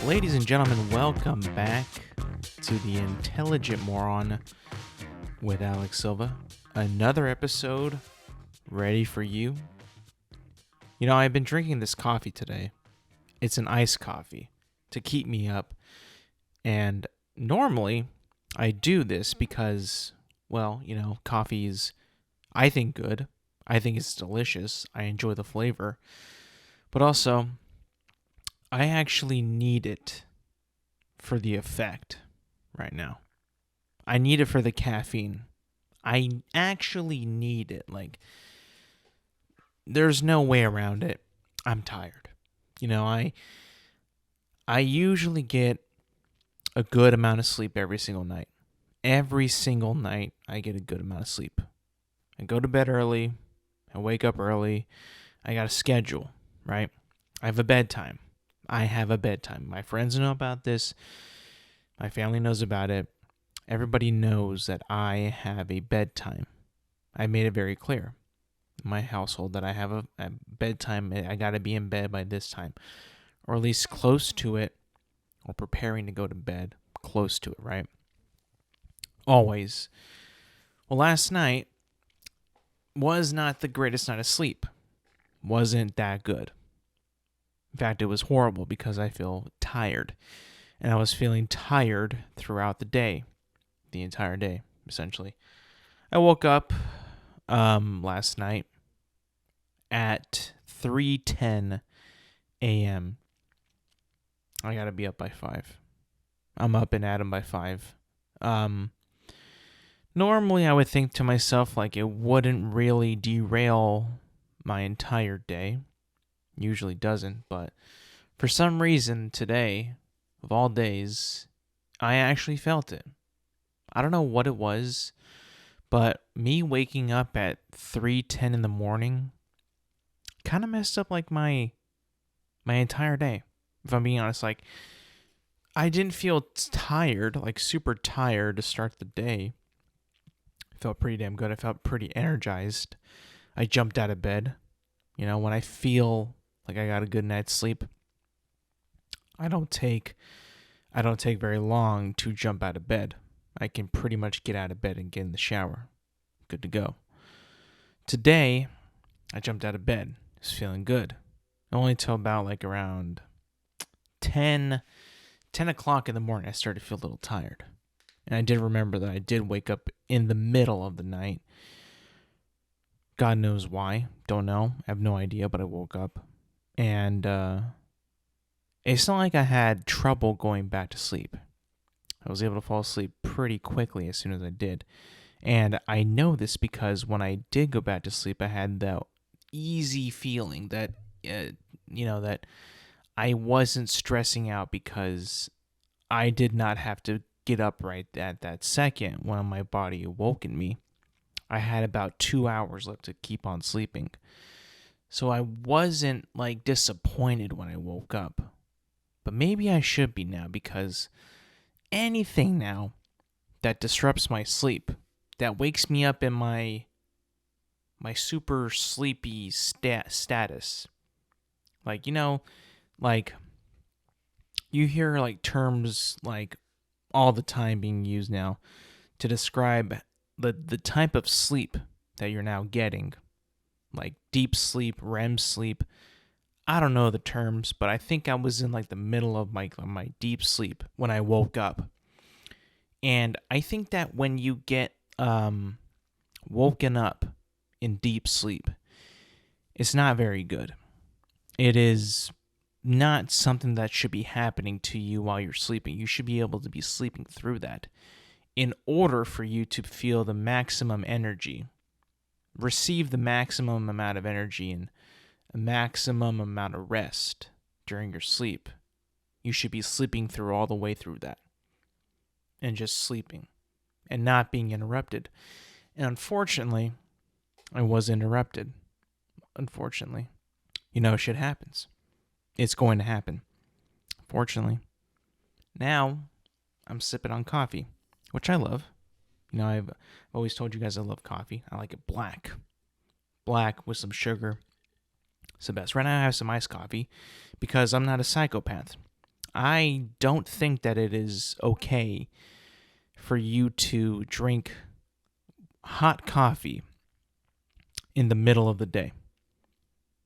Ladies and gentlemen, welcome back to the Intelligent Moron with Alex Silva. Another episode ready for you. You know, I've been drinking this coffee today. It's an iced coffee to keep me up. And normally I do this because, well, you know, coffee is, I think, good. I think it's delicious. I enjoy the flavor. But also, I actually need it for the effect right now. I need it for the caffeine. I actually need it. Like, there's no way around it. I'm tired. You know, I usually get a good amount of sleep every single night. Every single night, I get a good amount of sleep. I go to bed early. I wake up early. I got a schedule, right? I have a bedtime. My friends know about this. My family knows about it. Everybody knows that I have a bedtime. I made it very clear in my household that I have a bedtime. I got to be in bed by this time, or at least close to it, or preparing to go to bed close to it, right? Always. Well, last night was not the greatest night of sleep. Wasn't that good. In fact, it was horrible because I feel tired. And I was feeling tired throughout the day. The entire day, essentially. I woke up last night at 3:10 a.m. I gotta be up by 5. I'm up and at 'em by 5. Normally, I would think to myself, like, it wouldn't really derail my entire day. Usually doesn't, but for some reason today, of all days, I actually felt it. I don't know what it was, but me waking up at 3:10 in the morning kind of messed up like my entire day. If I'm being honest, like, I didn't feel tired, like super tired to start the day. I felt pretty damn good. I felt pretty energized. I jumped out of bed. You know, when I feel like I got a good night's sleep, I don't take very long to jump out of bed. I can pretty much get out of bed and get in the shower. Good to go. Today, I jumped out of bed. I was feeling good. Only till about like around 10 o'clock in the morning, I started to feel a little tired. And I did remember that I did wake up in the middle of the night. God knows why. Don't know. I have no idea, but I woke up. And it's not like I had trouble going back to sleep. I was able to fall asleep pretty quickly as soon as I did. And I know this because when I did go back to sleep, I had that easy feeling that, that I wasn't stressing out because I did not have to get up right at that second when my body awoken me. I had about 2 hours left to keep on sleeping. So I wasn't like disappointed when I woke up. But maybe I should be now, because anything now that disrupts my sleep, that wakes me up in my super sleepy status. Like, you know, like you hear like terms like all the time being used now to describe the type of sleep that you're now getting. Like deep sleep, REM sleep. I don't know the terms, but I think I was in like the middle of my deep sleep when I woke up. And I think that when you get woken up in deep sleep, it's not very good. It is not something that should be happening to you while you're sleeping. You should be able to be sleeping through that in order for you to feel the maximum energy, receive the maximum amount of energy and a maximum amount of rest during your sleep. You should be sleeping through all the way through that and just sleeping and not being interrupted. And unfortunately, I was interrupted. Unfortunately. You know, shit happens. It's going to happen. Fortunately. Now, I'm sipping on coffee, which I love. You know, I've always told you guys I love coffee. I like it black. Black with some sugar. It's the best. Right now I have some iced coffee because I'm not a psychopath. I don't think that it is okay for you to drink hot coffee in the middle of the day.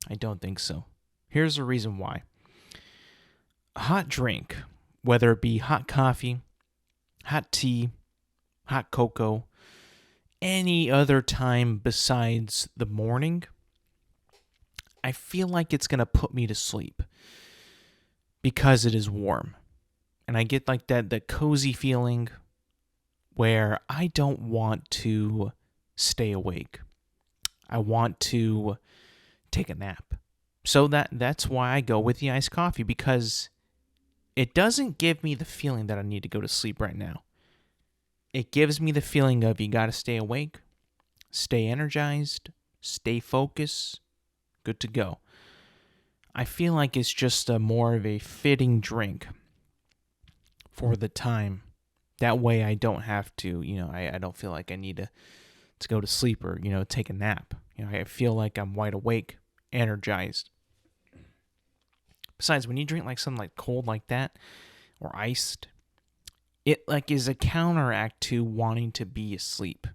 I don't think so. Here's the reason why. A hot drink, whether it be hot coffee, hot tea, hot cocoa, any other time besides the morning, I feel like it's going to put me to sleep because it is warm. And I get like that cozy feeling where I don't want to stay awake. I want to take a nap. So that's why I go with the iced coffee, because it doesn't give me the feeling that I need to go to sleep right now. It gives me the feeling of you got to stay awake, stay energized, stay focused, good to go. I feel like it's just more of a fitting drink for the time. That way I don't have to, I don't feel like I need to go to sleep or, take a nap. I feel like I'm wide awake, energized. Besides, when you drink like something like cold like that or iced, it like is a counteract to wanting to be asleep.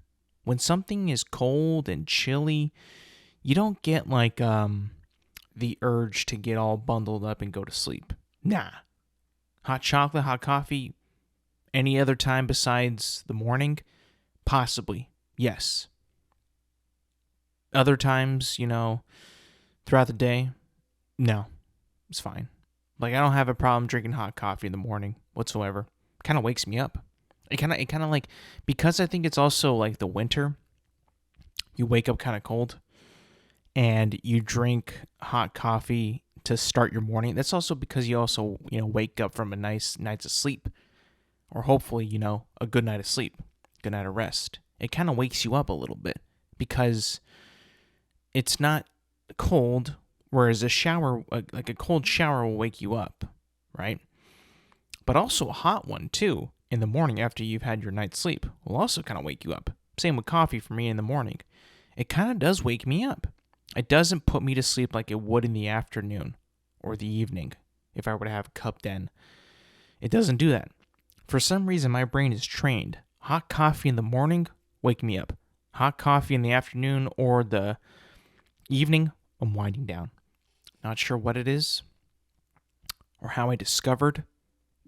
When something is cold and chilly, you don't get like the urge to get all bundled up and go to sleep. Nah. Hot chocolate, hot coffee, any other time besides the morning? Possibly, yes. Other times, throughout the day, no, it's fine. Like, I don't have a problem drinking hot coffee in the morning whatsoever. It kind of wakes me up. It kind of like, because I think it's also like the winter, you wake up kind of cold and you drink hot coffee to start your morning. That's also because you also, wake up from a nice night's of sleep, or hopefully, a good night of sleep, good night of rest. It kind of wakes you up a little bit because it's not cold, whereas a shower, like a cold shower, will wake you up, right? But also a hot one, too, in the morning after you've had your night's sleep will also kind of wake you up. Same with coffee for me in the morning. It kind of does wake me up. It doesn't put me to sleep like it would in the afternoon or the evening if I were to have a cup then. It doesn't do that. For some reason, my brain is trained. Hot coffee in the morning, wake me up. Hot coffee in the afternoon or the evening, I'm winding down. Not sure what it is or how I discovered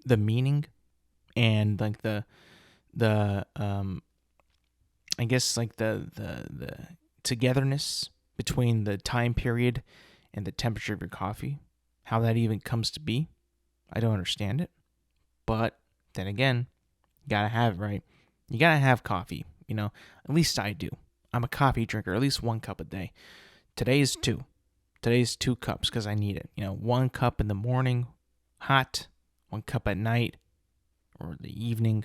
the meaning and like the I guess like the togetherness between the time period and the temperature of your coffee. How that even comes to be, I don't understand it. But then again, you gotta have it, right? You gotta have coffee, at least I do. I'm a coffee drinker, at least 1 cup a day. Today's 2. Today's 2 cups because I need it. 1 cup in the morning, hot, 1 cup at night or the evening,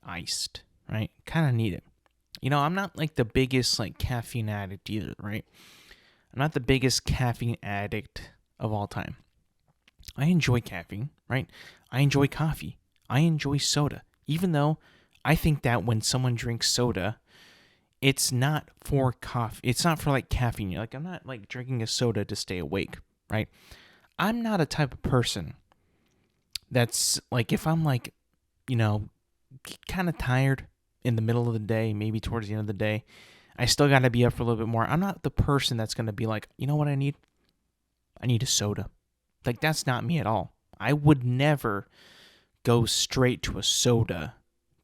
iced, right? Kind of need it. I'm not like the biggest like caffeine addict either, right? I'm not the biggest caffeine addict of all time. I enjoy caffeine, right? I enjoy coffee. I enjoy soda. Even though I think that when someone drinks soda, it's not for coffee. It's not for like caffeine. Like, I'm not like drinking a soda to stay awake, right? I'm not a type of person that's like, if I'm like, kind of tired in the middle of the day, maybe towards the end of the day, I still got to be up for a little bit more. I'm not the person that's going to be like, you know what I need? I need a soda. Like, that's not me at all. I would never go straight to a soda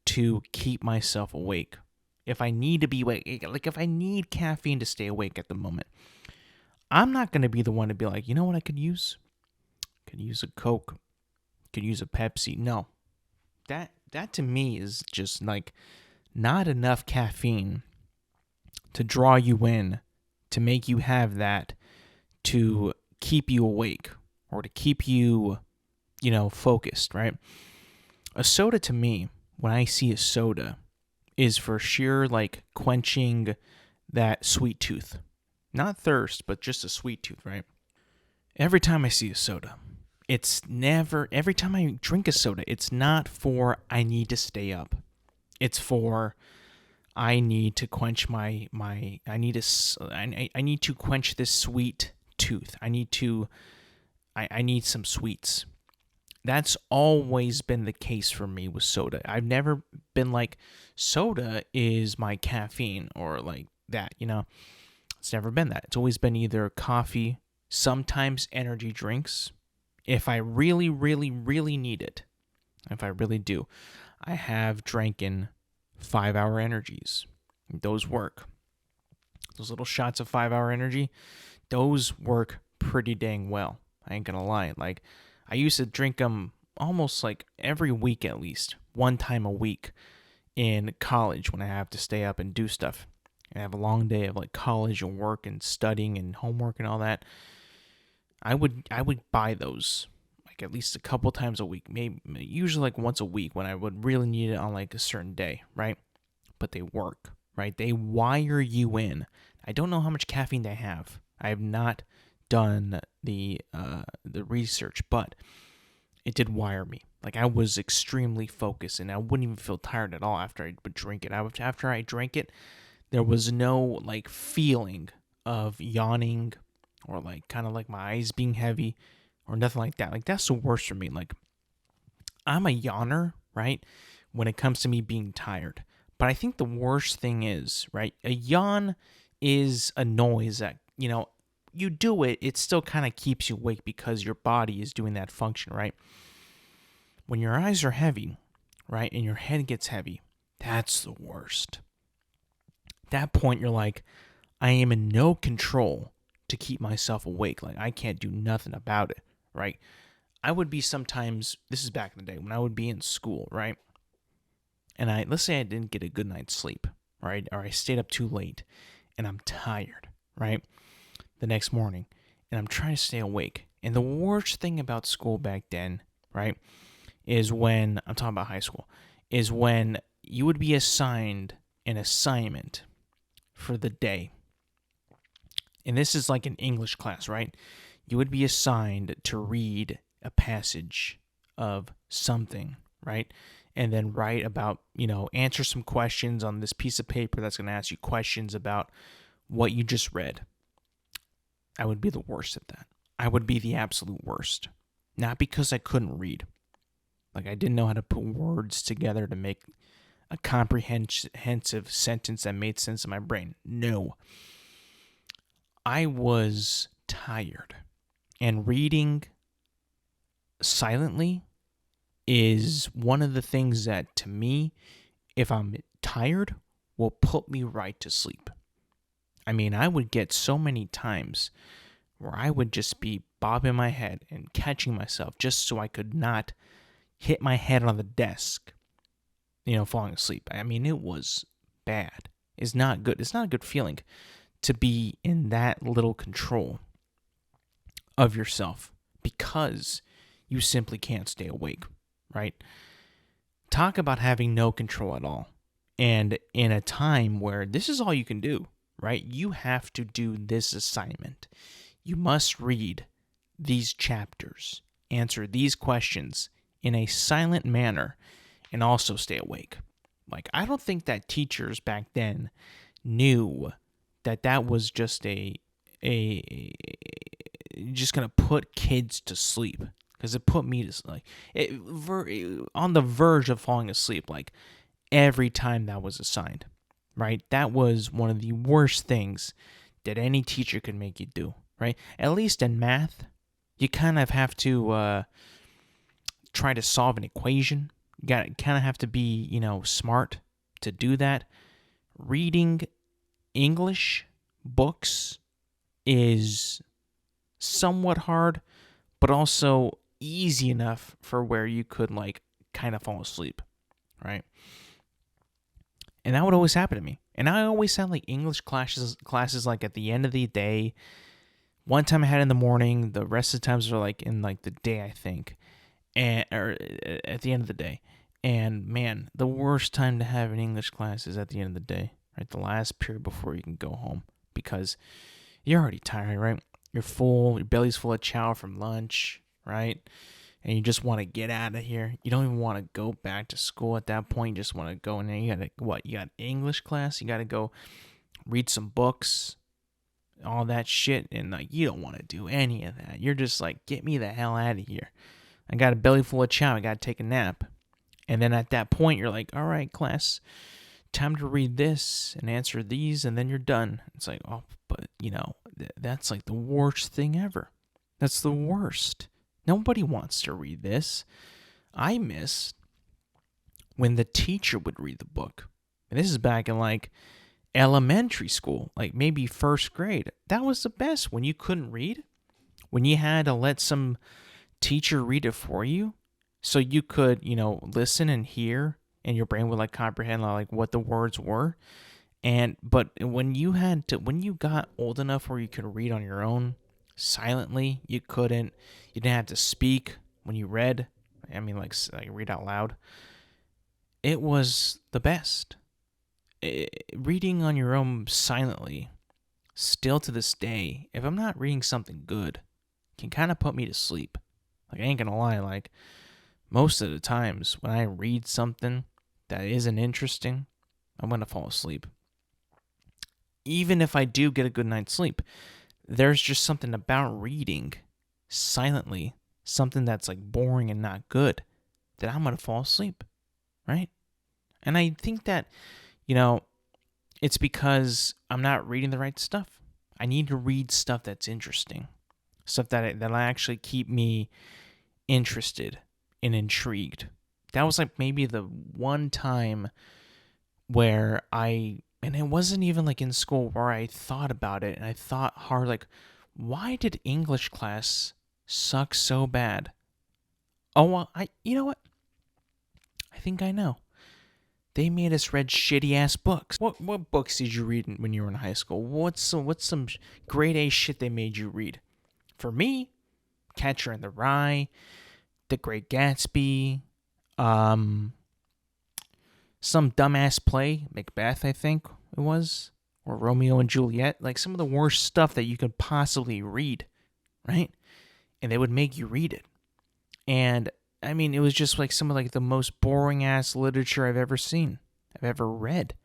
to keep myself awake. If I need to be awake, like if I need caffeine to stay awake at the moment, I'm not going to be the one to be like, you know what I could use? Could use a Coke. Could use a Pepsi. No. That to me is just like not enough caffeine to draw you in, to make you have that, to keep you awake or to keep you, focused, right? A soda to me, when I see a soda, is for sheer like quenching that sweet tooth. Not thirst, but just a sweet tooth, right? Every time I see a soda, every time I drink a soda, it's not for I need to stay up. It's for I need to quench I need to quench this sweet tooth. I need some sweets. That's always been the case for me with soda. I've never been like, soda is my caffeine or like that, It's never been that. It's always been either coffee, sometimes energy drinks. If I really, really, really need it, if I really do, I have drinking 5-hour energies. Those work. Those little shots of 5-hour energy, those work pretty dang well. I ain't gonna lie. Like, I used to drink them almost like every week at least, one time a week in college when I have to stay up and do stuff. I have a long day of like college and work and studying and homework and all that. I would buy those like at least a couple times a week, maybe usually like once a week when I would really need it on like a certain day, right? But they work, right? They wire you in. I don't know how much caffeine they have. I have not done the research, but it did wire me. Like, I was extremely focused, and I wouldn't even feel tired at all after I would drink it. After I drank it, there was no like feeling of yawning or like kind of like my eyes being heavy or nothing like that. Like, that's the worst for me. Like, I'm a yawner, right? When it comes to me being tired. But I think the worst thing is, right? A yawn is a noise that, you do it, it still kind of keeps you awake because your body is doing that function, right? When your eyes are heavy, right, and your head gets heavy, that's the worst. At that point, you're like, I am in no control to keep myself awake. Like, I can't do nothing about it, right? I would be sometimes, this is back in the day, when I would be in school, right? And let's say I didn't get a good night's sleep, right? Or I stayed up too late and I'm tired, right? The next morning, and I'm trying to stay awake. And the worst thing about school back then, right, is when, I'm talking about high school, is when you would be assigned an assignment for the day. And this is like an English class, right? You would be assigned to read a passage of something, right? And then write about, answer some questions on this piece of paper that's going to ask you questions about what you just read. I would be the worst at that. I would be the absolute worst. Not because I couldn't read. Like, I didn't know how to put words together to make a comprehensive sentence that made sense in my brain. No. I was tired. And reading silently is one of the things that, to me, if I'm tired, will put me right to sleep. I mean, I would get so many times where I would just be bobbing my head and catching myself just so I could not hit my head on the desk, falling asleep. I mean, it was bad. It's not good. It's not a good feeling to be in that little control of yourself because you simply can't stay awake, right? Talk about having no control at all. And in a time where this is all you can do, right? You have to do this assignment. You must read these chapters, answer these questions in a silent manner, and also stay awake. Like, I don't think that teachers back then knew that that was just just gonna put kids to sleep, because it put me to on the verge of falling asleep. Like, every time that was assigned, right? That was one of the worst things that any teacher could make you do, right? At least in math, you kind of have to try to solve an equation. You kind of have to be, smart to do that. Reading English books is somewhat hard, but also easy enough for where you could, like, kind of fall asleep, right? And that would always happen to me. And I always had like English classes like at the end of the day. One time I had in the morning. The rest of the times were like in like the day, I think, or at the end of the day. And man, the worst time to have an English class is at the end of the day, right? The last period before you can go home, because you're already tired, right? You're full. Your belly's full of chow from lunch, right? And you just want to get out of here. You don't even want to go back to school at that point. You just want to go in there. You got English class. You got to go read some books, all that shit. And like, you don't want to do any of that. You're just like, get me the hell out of here. I got a belly full of chow. I got to take a nap. And then at that point, you're like, all right, class, time to read this and answer these, and then you're done. It's like, oh, but, that's like the worst thing ever. That's the worst. Nobody wants to read this. I miss when the teacher would read the book. And this is back in like elementary school, like maybe first grade. That was the best when you couldn't read, when you had to let some teacher read it for you so you could, listen and hear and your brain would like comprehend like what the words were. But when you got old enough where you could read on your own silently, you didn't have to speak when you read. I mean, like read out loud. It was the best. Reading on your own silently, still to this day, if I'm not reading something good, can kind of put me to sleep. Like, I ain't gonna lie, like, most of the times when I read something that isn't interesting, I'm gonna fall asleep. Even if I do get a good night's sleep, there's just something about reading silently, something that's like boring and not good, that I'm gonna fall asleep, right? And I think that, it's because I'm not reading the right stuff. I need to read stuff that's interesting, stuff that'll actually keep me interested and intrigued. That was like maybe the one time where and it wasn't even like in school, where I thought about it and I thought hard, like, why did English class suck so bad? Oh, well, you know what? I think I know. They made us read shitty ass books. What books did you read when you were in high school? What's some grade A shit they made you read? For me, Catcher in the Rye, The Great Gatsby, some dumbass play, Macbeth, I think it was, or Romeo and Juliet. Like some of the worst stuff that you could possibly read, right? And they would make you read it. And I mean, it was just like some of like the most boring ass literature I've ever seen, I've ever read.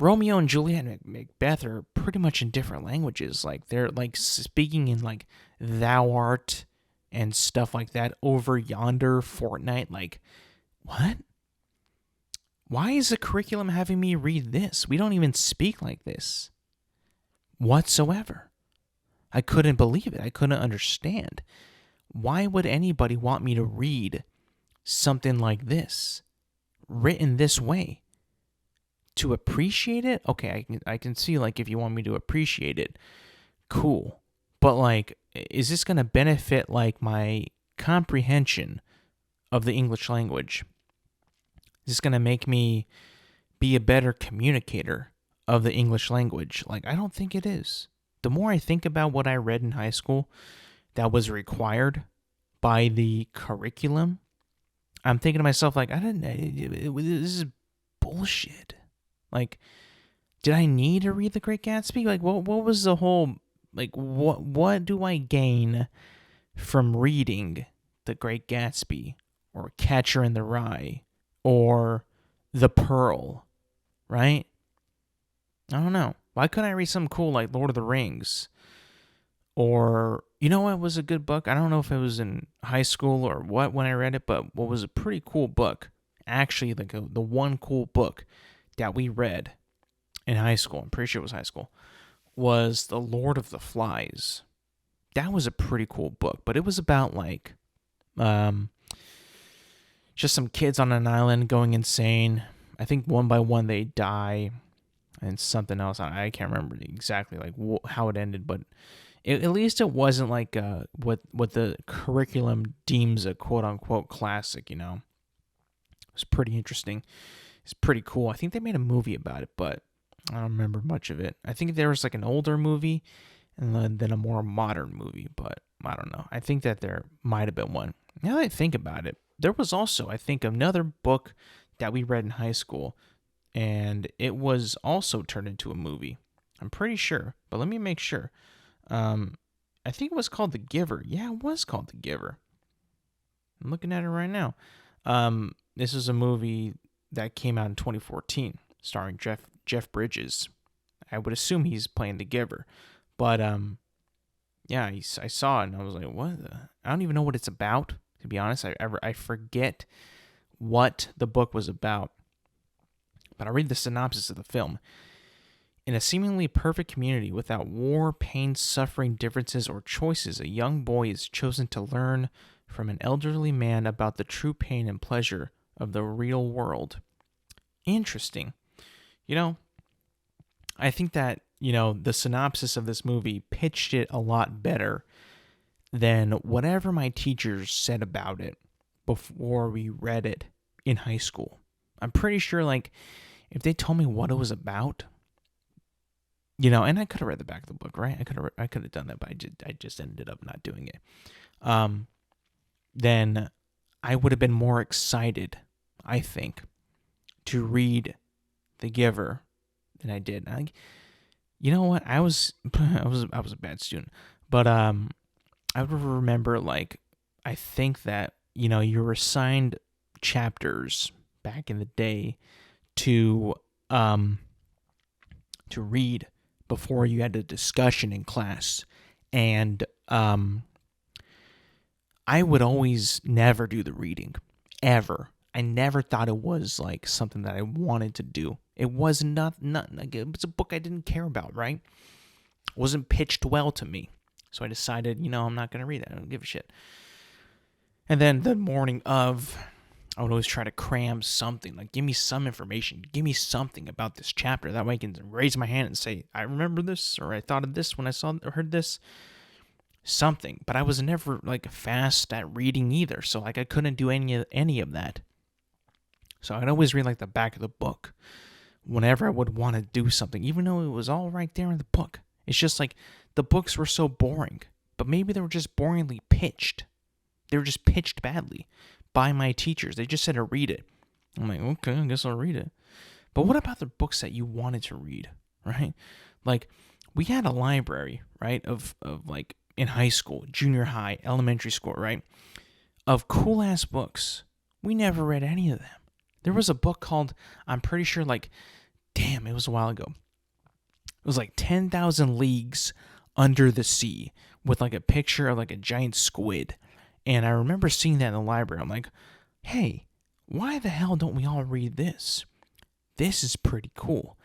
Romeo and Juliet and Macbeth are pretty much in different languages. Like they're like speaking in like thou art and stuff like that over yonder fortnight. Like, what? Why is the curriculum having me read this? We don't even speak like this whatsoever. I couldn't believe it. I couldn't understand. Why would anybody want me to read something like this, written this way? To appreciate it? Okay, I can see, like, if you want me to appreciate it, cool. But, like, is this going to benefit, like, my comprehension of the English language? Is this going to make me be a better communicator of the English language? Like, I don't think it is. The more I think about what I read in high school that was required by the curriculum, I'm thinking to myself, like, this is bullshit. Like, did I need to read The Great Gatsby? Like, what was the whole, like, what do I gain from reading The Great Gatsby or Catcher in the Rye or The Pearl, right? I don't know. Why couldn't I read something cool like Lord of the Rings? Or, you know what was a good book? I don't know if it was in high school or what when I read it, but what was a pretty cool book, actually, like the one cool book that we read in high school, I'm pretty sure it was high school, was The Lord of the Flies. That was a pretty cool book, but it was about like just some kids on an island going insane. I think one by one they die, and something else. I can't remember exactly like how it ended, but at least it wasn't like what the curriculum deems a quote unquote classic. It was pretty interesting. It's pretty cool. I think they made a movie about it, but I don't remember much of it. I think there was like an older movie and then a more modern movie, but I don't know. I think that there might have been one. Now that I think about it, there was also, I think, another book that we read in high school, and it was also turned into a movie. I'm pretty sure, but let me make sure. I think it was called The Giver. Yeah, it was called The Giver. I'm looking at it right now. This is a movie that came out in 2014, starring Jeff Bridges. I would assume he's playing The Giver, but yeah, I saw it and I was like, what? I don't even know what it's about to be honest. I forget what the book was about, but I'll read the synopsis of the film. In a seemingly perfect community without war, pain, suffering, differences, or choices, a young boy is chosen to learn from an elderly man about the true pain and pleasure of the real world. Interesting. I think that, the synopsis of this movie pitched it a lot better than whatever my teachers said about it before we read it in high school. I'm pretty sure, if they told me what it was about, and I could have read the back of the book, right? I could have done that, but I just ended up not doing it. Then I would have been more excited, I think, to read The Giver than I did. You know what? I was a bad student, but I would remember, I think that you were assigned chapters back in the day to read before you had a discussion in class, and I would always never do the reading, ever. I never thought it was something that I wanted to do. It was not it was a book I didn't care about, right? It wasn't pitched well to me. So I decided, I'm not going to read it. I don't give a shit. And then the morning of, I would always try to cram something. Give me some information. Give me something about this chapter. That way I can raise my hand and say, I remember this, or I thought of this when I saw or heard this. Something. But I was never, fast at reading either. So, I couldn't do any of that. So I'd always read, the back of the book whenever I would want to do something, even though it was all right there in the book. It's just the books were so boring, but maybe they were just boringly pitched. They were just pitched badly by my teachers. They just said to read it. I'm like, okay, I guess I'll read it. But what about the books that you wanted to read, right? We had a library, right, of in high school, junior high, elementary school, right, of cool-ass books. We never read any of them. There was a book called, I'm pretty sure, damn, it was a while ago. It was 10,000 Leagues Under the Sea with a picture of a giant squid. And I remember seeing that in the library. I'm like, hey, why the hell don't we all read this? This is pretty cool.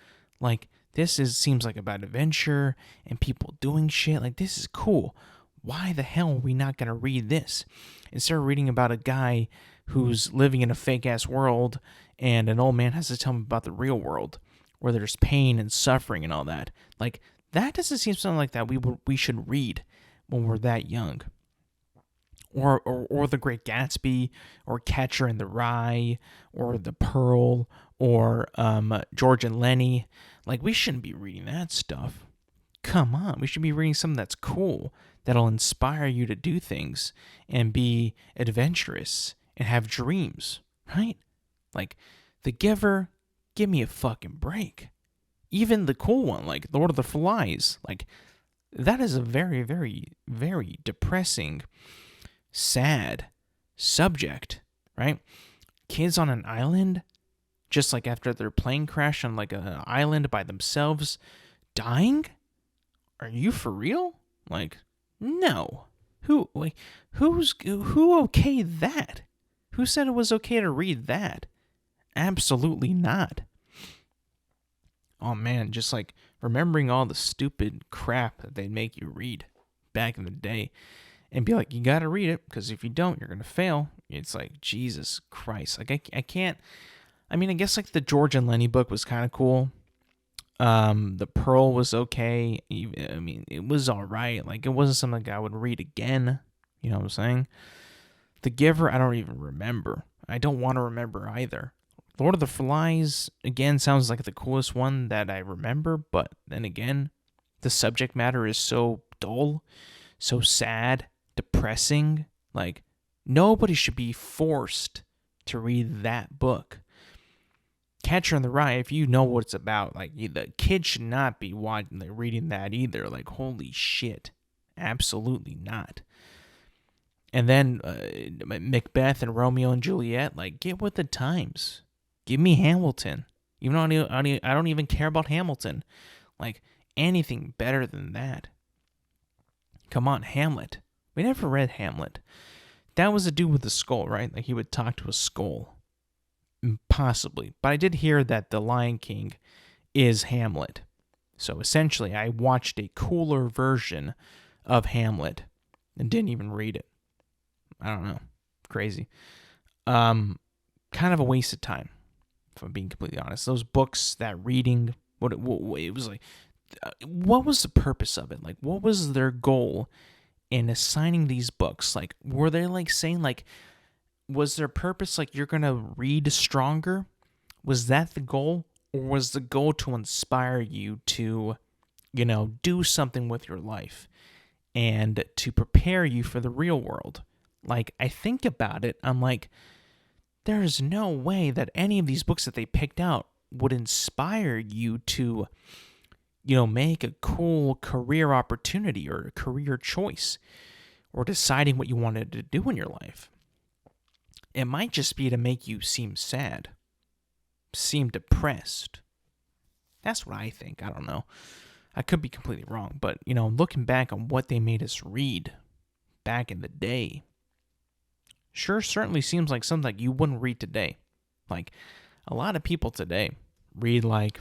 Seems about adventure and people doing shit. This is cool. Why the hell are we not going to read this? Instead of reading about a guy who's living in a fake-ass world and an old man has to tell him about the real world where there's pain and suffering and all that. That doesn't seem something like that we should read when we're that young. Or The Great Gatsby, or Catcher in the Rye, or The Pearl, or George and Lenny. We shouldn't be reading that stuff. Come on, we should be reading something that's cool, that'll inspire you to do things and be adventurous and have dreams, right? The Giver, give me a fucking break. Even the cool one, Lord of the Flies, that is a very, very, very depressing, sad subject, right? Kids on an island, just after their plane crash on an island by themselves, dying? Are you for real? No. Who okayed that? Who said it was okay to read that? Absolutely not. Oh man, just remembering all the stupid crap that they'd make you read back in the day. And be you gotta read it, because if you don't, you're gonna fail. It's Jesus Christ. I can't. I mean, I guess the George and Lenny book was kind of cool. The Pearl was okay. I mean, it was all right. It wasn't something I would read again. You know what I'm saying? The Giver, I don't even remember. I don't want to remember either. Lord of the Flies, again, sounds like the coolest one that I remember, but then again, the subject matter is so dull, so sad, depressing. Nobody should be forced to read that book. Catcher in the Rye, if you know what it's about, the kid should not be reading that either. Holy shit. Absolutely not. And then Macbeth and Romeo and Juliet, get with the times. Give me Hamilton. Even though I don't even care about Hamilton. Anything better than that. Come on, Hamlet. We never read Hamlet. That was a dude with a skull, right? Like he would talk to a skull. Possibly. But I did hear that The Lion King is Hamlet. So essentially, I watched a cooler version of Hamlet and didn't even read it. I don't know. Crazy. Kind of a waste of time, if I'm being completely honest. Those books, that reading, what it was like, what was the purpose of it? Like, what was their goal in assigning these books? Like, were they like saying, like, was their purpose like you're going to read stronger? Was that the goal? Or was the goal to inspire you to, do something with your life and to prepare you for the real world? Like, I think about it, I'm like, there's no way that any of these books that they picked out would inspire you to, make a cool career opportunity or a career choice or deciding what you wanted to do in your life. It might just be to make you seem sad, seem depressed. That's what I think. I don't know. I could be completely wrong, but, looking back on what they made us read back in the day, certainly seems like something like you wouldn't read today. Like, a lot of people today read, like,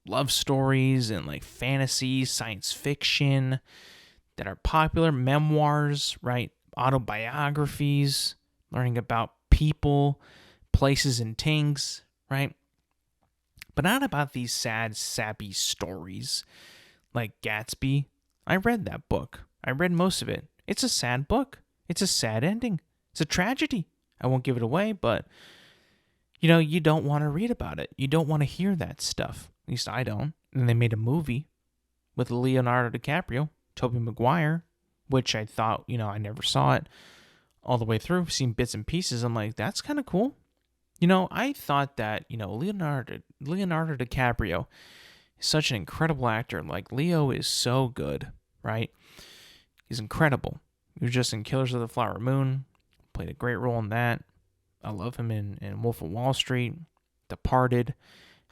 love stories and, like, fantasy, science fiction that are popular, memoirs, right? Autobiographies, learning about people, places, and things, right? But not about these sad, sappy stories like Gatsby. I read that book. I read most of it. It's a sad book. It's a sad ending. It's a tragedy. I won't give it away, but, you don't want to read about it. You don't want to hear that stuff. At least I don't. And they made a movie with Leonardo DiCaprio, Tobey Maguire, which I thought, I never saw it all the way through. Seen bits and pieces. I'm like, that's kind of cool. I thought that, Leonardo DiCaprio is such an incredible actor. Like, Leo is so good, right? He's incredible. He was just in Killers of the Flower Moon. Played a great role in that. I love him in Wolf of Wall Street, Departed.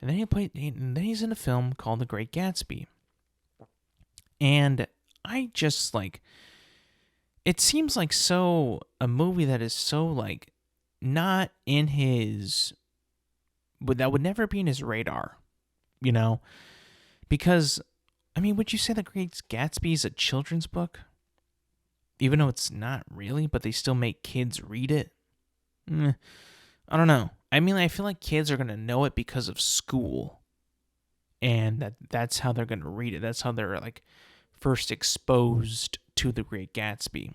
And then he's in a film called The Great Gatsby. And I just, like, it seems like a movie that is so, like, not in his, but that would never be in his radar, because, I mean, would you say The Great Gatsby is a children's book? Even though it's not really, but they still make kids read it? I don't know. I mean, I feel like kids are going to know it because of school, and that's how they're going to read it. That's how they're, like, first exposed to The Great Gatsby.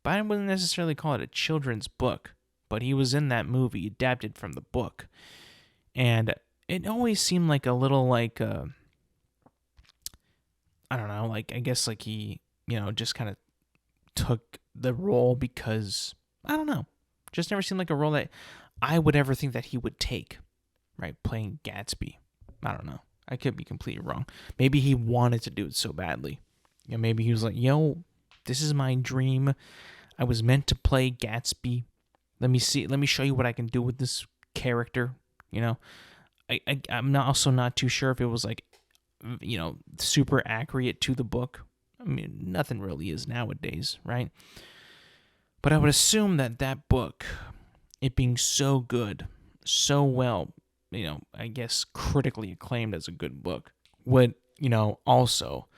But I wouldn't necessarily call it a children's book. But he was in that movie, adapted from the book. And it always seemed like a little, like, I don't know, like, I guess, like, he, just kind of took the role because, I don't know, just never seemed like a role that I would ever think that he would take, right, playing Gatsby. I don't know. I could be completely wrong. Maybe he wanted to do it so badly. Maybe he was like, this is my dream. I was meant to play Gatsby. Let me show you what I can do with this character, I'm also not too sure if it was, like, super accurate to the book. I mean, nothing really is nowadays, right? But I would assume that book, it being so good, so well, I guess critically acclaimed as a good book, would, also,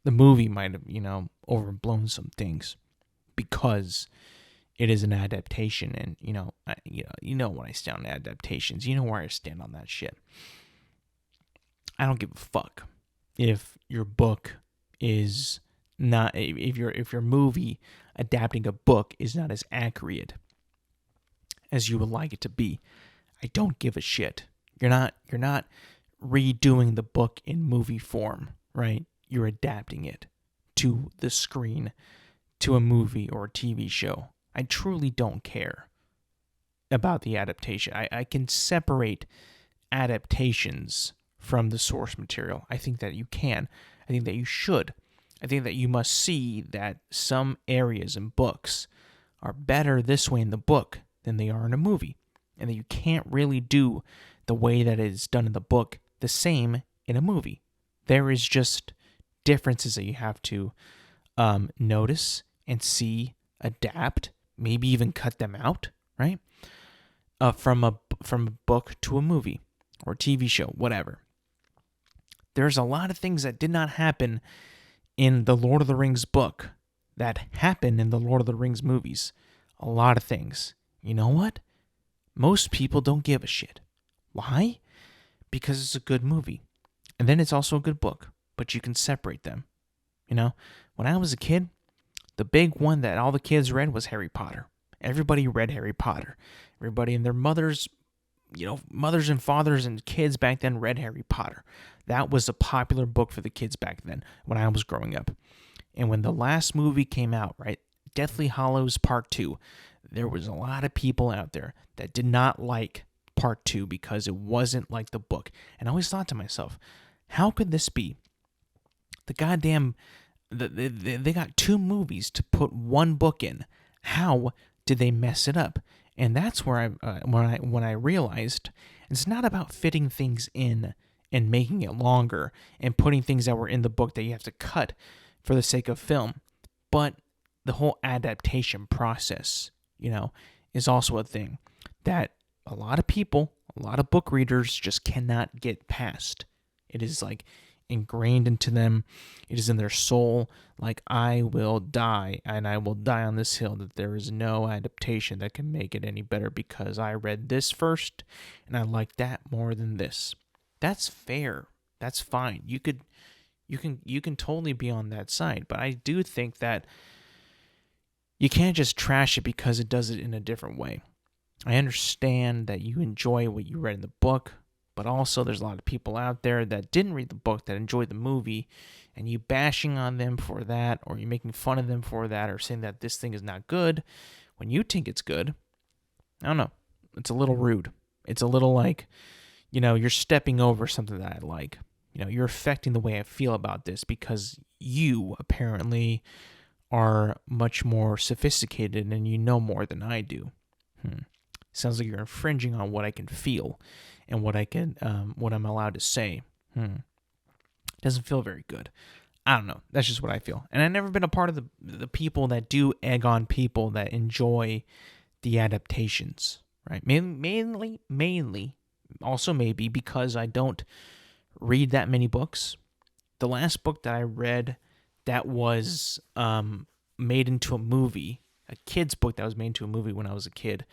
the movie might have, overblown some things because it is an adaptation, and, when I stand on adaptations, where I stand on that shit. I don't give a fuck if your book is not, if your movie adapting a book is not as accurate as you would like it to be. I don't give a shit. You're not redoing the book in movie form, right? You're adapting it to the screen, to a movie or a TV show. I truly don't care about the adaptation. I can separate adaptations from the source material. I think that you can. I think that you should. I think that you must see that some areas in books are better this way in the book than they are in a movie. And that you can't really do the way that it is done in the book the same in a movie. There is just differences that you have to notice and see, adapt, maybe even cut them out, right? From a book to a movie or TV show, whatever. There's a lot of things that did not happen in the Lord of the Rings book that happen in the Lord of the Rings movies. A lot of things. You know what? Most people don't give a shit. Why? Because it's a good movie. And then it's also a good book, but you can separate them. You know, when I was a kid, the big one that all the kids read was Harry Potter. Everybody read Harry Potter. Everybody and their mothers and fathers and kids back then read Harry Potter. That was a popular book for the kids back then when I was growing up. And when the last movie came out, right, Deathly Hallows Part 2, there was a lot of people out there that did not like Part 2 because it wasn't like the book. And I always thought to myself, how could this be? The goddamn, they got 2 movies to put 1 book in. How did they mess it up? And that's where when I realized it's not about fitting things in and making it longer and putting things that were in the book that you have to cut for the sake of film, but the whole adaptation process, is also a thing that a lot of people, a lot of book readers just cannot get past. It is like ingrained into them. It is in their soul. Like, I will die, and I will die on this hill, that there is no adaptation that can make it any better because I read this first and I like that more than this. That's fair. That's fine. You can totally be on that side, but I do think that you can't just trash it because it does it in a different way. I understand that you enjoy what you read in the book, but also there's a lot of people out there that didn't read the book that enjoyed the movie, and you bashing on them for that, or you making fun of them for that, or saying that this thing is not good when you think it's good. I don't know. It's a little rude. It's a little like, you're stepping over something that I like. You're affecting the way I feel about this because you apparently are much more sophisticated and you know more than I do. Sounds like you're infringing on what I can feel and what I'm allowed to say. Doesn't feel very good. I don't know. That's just what I feel. And I've never been a part of the people that do egg on people that enjoy the adaptations, right? Mainly, also maybe because I don't read that many books. The last book that I read that was made into a movie, a kid's book that was made into a movie when I was a kid,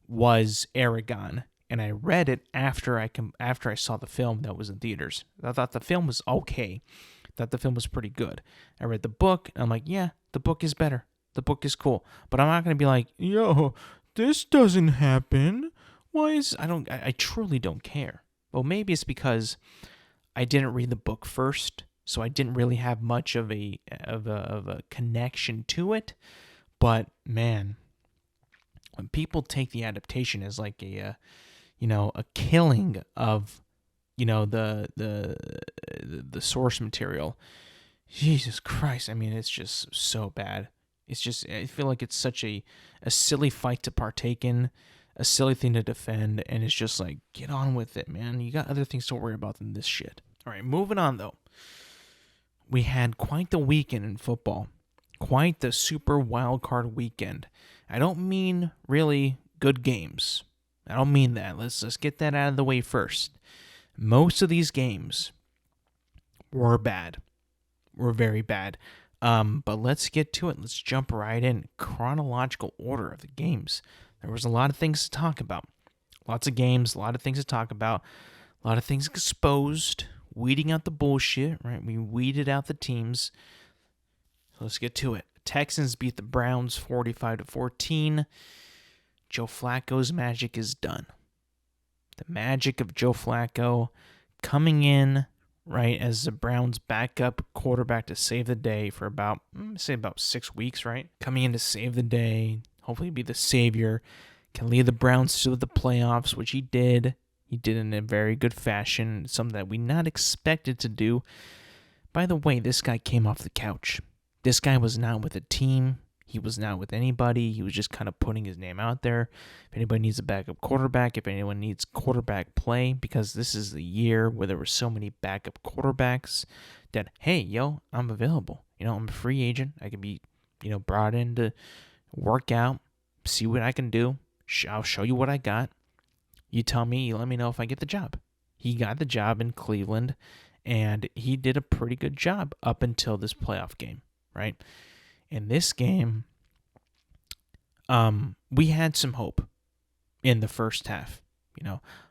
was Aragon, and I read it after I saw the film that was in theaters. I thought the film was okay. I thought the film was pretty good. I read the book, and I'm like, yeah, the book is better. The book is cool. But I'm not going to be like, yo, this doesn't happen. I truly don't care. Well, maybe it's because I didn't read the book first, so I didn't really have much of a connection to it. But man, when people take the adaptation as like a killing of the source material, Jesus Christ, I mean, it's just so bad. It's just, I feel like it's such a silly fight to partake in, a silly thing to defend, and it's just like, get on with it, man. You got other things to worry about than this shit. All right, moving on though. We had quite the weekend in football. Quite the super wildcard weekend. I don't mean really good games. I don't mean that. Let's get that out of the way first. Most of these games were bad. Were very bad. But let's get to it. Let's jump right in. Chronological order of the games. There was a lot of things to talk about. Lots of games, a lot of things to talk about. A lot of things exposed. Weeding out the bullshit, right? We weeded out the teams. So let's get to it. Texans beat the Browns 45-14. Joe Flacco's magic is done. The magic of Joe Flacco coming in, right, as the Browns' backup quarterback to save the day for about 6 weeks, right? Coming in to save the day, hopefully be the savior, can lead the Browns to the playoffs, which he did. He did in a very good fashion, something that we not expected to do. By the way, this guy came off the couch. This guy was not with a team. He was not with anybody. He was just kind of putting his name out there. If anybody needs a backup quarterback, if anyone needs quarterback play, because this is the year where there were so many backup quarterbacks that, hey, yo, I'm available. I'm a free agent. I can be, brought in to work out. see what I can do. I'll show you what I got. You tell me, you let me know if I get the job. He got the job in Cleveland, and he did a pretty good job up until this playoff game, right? In this game, we had some hope in the first half.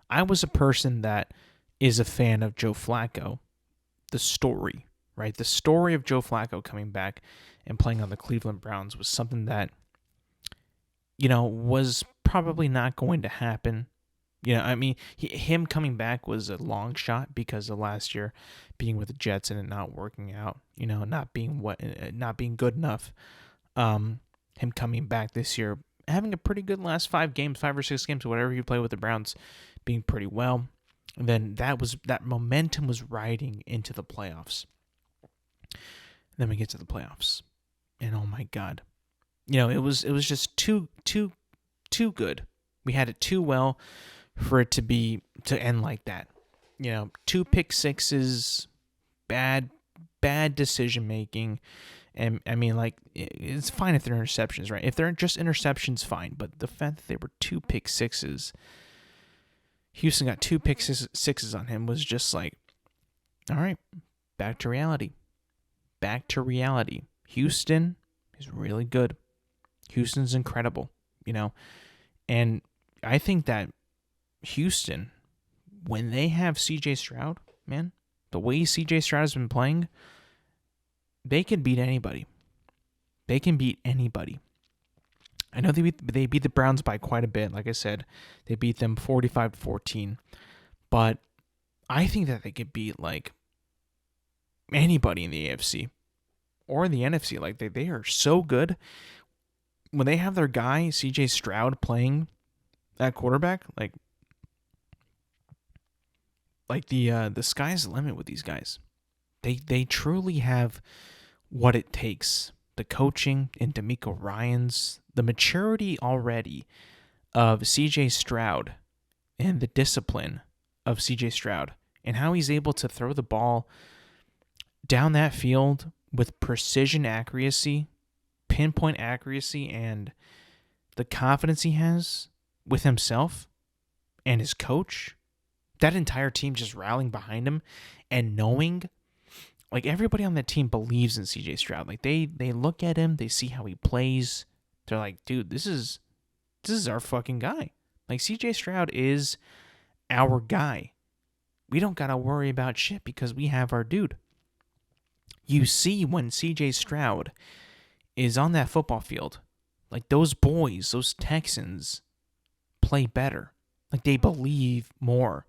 I was a person that is a fan of Joe Flacco, the story, right? The story of Joe Flacco coming back and playing on the Cleveland Browns was something that, was probably not going to happen. Him coming back was a long shot because of last year being with the Jets and it not working out, not being good enough. Him coming back this year, having a pretty good last 5 or 6 games, whatever you play with the Browns, being pretty well. And then that momentum was riding into the playoffs. Then we get to the playoffs, and oh my God, it was just too good. We had it too well for it to end like that. 2 pick sixes, bad decision making. And I mean, like, it's fine if they're interceptions, right? If they're just interceptions, fine. But the fact that they were 2 pick sixes, Houston got 2 pick sixes on him, was just like, all right, back to reality. Back to reality. Houston is really good. Houston's incredible, And I think that Houston, when they have C.J. Stroud, man, the way C.J. Stroud has been playing, they can beat anybody. They can beat anybody. I know they beat the Browns by quite a bit. Like I said, they beat them 45-14. But I think that they could beat, like, anybody in the AFC or the NFC. Like, they are so good. When they have their guy, C.J. Stroud, playing at quarterback, like the sky's the limit with these guys. They truly have what it takes. The coaching in DeMeco Ryans, the maturity already of C.J. Stroud, and the discipline of C.J. Stroud, and how he's able to throw the ball down that field with precision accuracy, pinpoint accuracy, and the confidence he has with himself and his coach, that entire team just rallying behind him and knowing, like, everybody on that team believes in C.J. Stroud. Like, they look at him, they see how he plays. They're like, dude, this is our fucking guy. Like, C.J. Stroud is our guy. We don't got to worry about shit because we have our dude. You see when C.J. Stroud is on that football field, like, those boys, those Texans, play better. Like, they believe more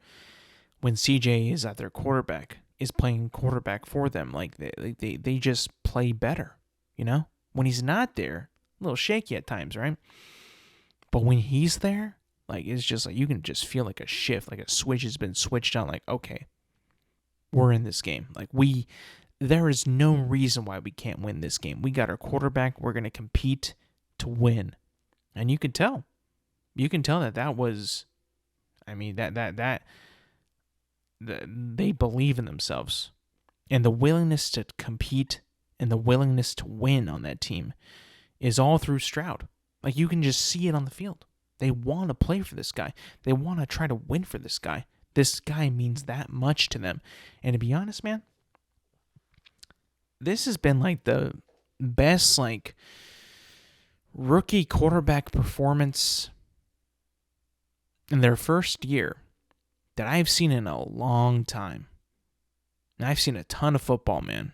when CJ is at their quarterback, is playing quarterback for them. Like, they just play better, When he's not there, a little shaky at times, right? But when he's there, like, it's just like, you can just feel like a shift, like a switch has been switched on. Like, okay, we're in this game. Like, there is no reason why we can't win this game. We got our quarterback. We're going to compete to win. And you can tell. You can tell that was, I mean, that they believe in themselves. And the willingness to compete and the willingness to win on that team is all through Stroud. Like, you can just see it on the field. They want to play for this guy. They want to try to win for this guy. This guy means that much to them. And to be honest, man, this has been, like, the best, like, rookie quarterback performance in their first year that I've seen in a long time. And I've seen a ton of football, man.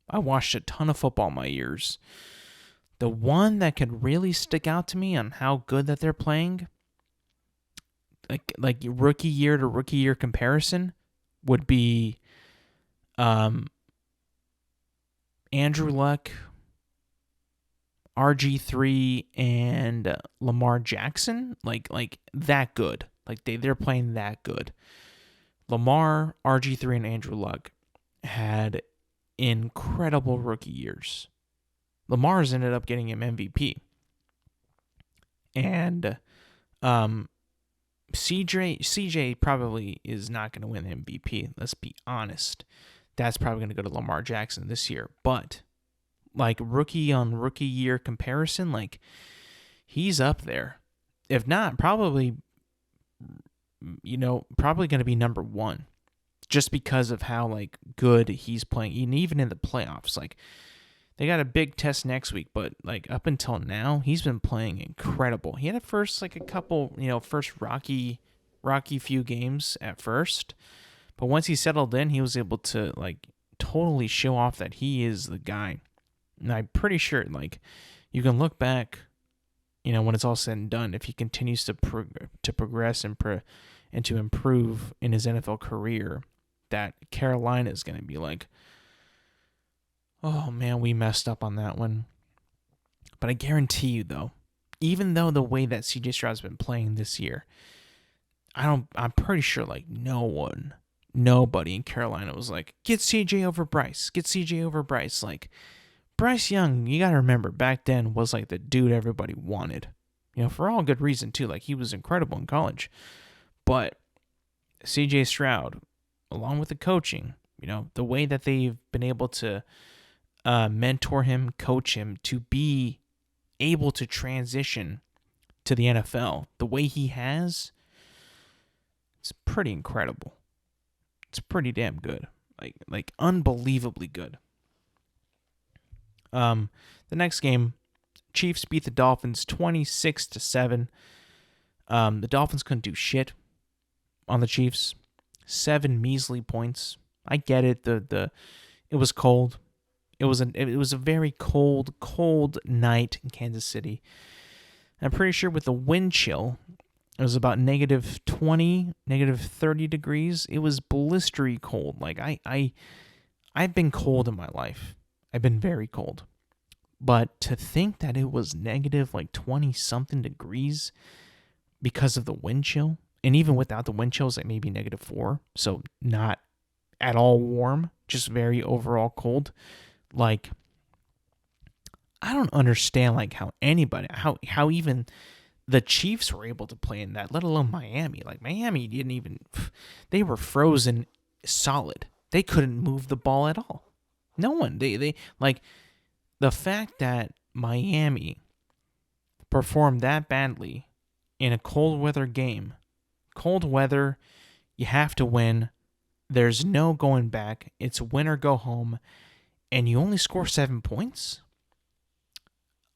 I watched a ton of football in my years. The one that could really stick out to me on how good that they're playing, like rookie year to rookie year comparison, would be Andrew Luck, RG3, and Lamar Jackson. Like that good. Like they're playing that good. Lamar, RG3, and Andrew Luck had incredible rookie years. Lamar's ended up getting him MVP. And CJ probably is not going to win MVP. Let's be honest. That's probably going to go to Lamar Jackson this year. But, like, rookie on rookie year comparison, like, he's up there. If not, probably going to be number one, just because of how like good he's playing, and even in the playoffs. Like, they got a big test next week, but like up until now, he's been playing incredible. He had first rocky few games at first, but once he settled in, he was able to like totally show off that he is the guy. And I'm pretty sure like you can look back, when it's all said and done, if he continues to progress and to improve in his NFL career, that Carolina is going to be like, oh man, we messed up on that one. But I guarantee you, though, even though the way that CJ Stroud's been playing this year, I'm pretty sure like nobody in Carolina was like, get CJ over Bryce. Like, Bryce Young, you got to remember, back then was like the dude everybody wanted. For all good reason, too. Like, he was incredible in college. But CJ Stroud, along with the coaching, the way that they've been able to mentor him, coach him to be able to transition to the NFL the way he has, it's pretty incredible. It's pretty damn good. Like unbelievably good. The next game, Chiefs beat the Dolphins 26-7. The Dolphins couldn't do shit on the Chiefs. 7 measly points. I get it. It was cold. It was a very cold night in Kansas City. I'm pretty sure with the wind chill, it was about -20, -30 degrees. It was blistery cold. Like, I've been cold in my life. I've been very cold. But to think that it was -20-something degrees because of the wind chill, and even without the wind chill, it was like maybe -4, so not at all warm, just very overall cold. Like, I don't understand like how even the Chiefs were able to play in that, let alone Miami. Like, Miami they were frozen solid. They couldn't move the ball at all. No one. They like, the fact that Miami performed that badly in a cold weather game. Cold weather, you have to win. There's no going back. It's win or go home. And you only score 7 points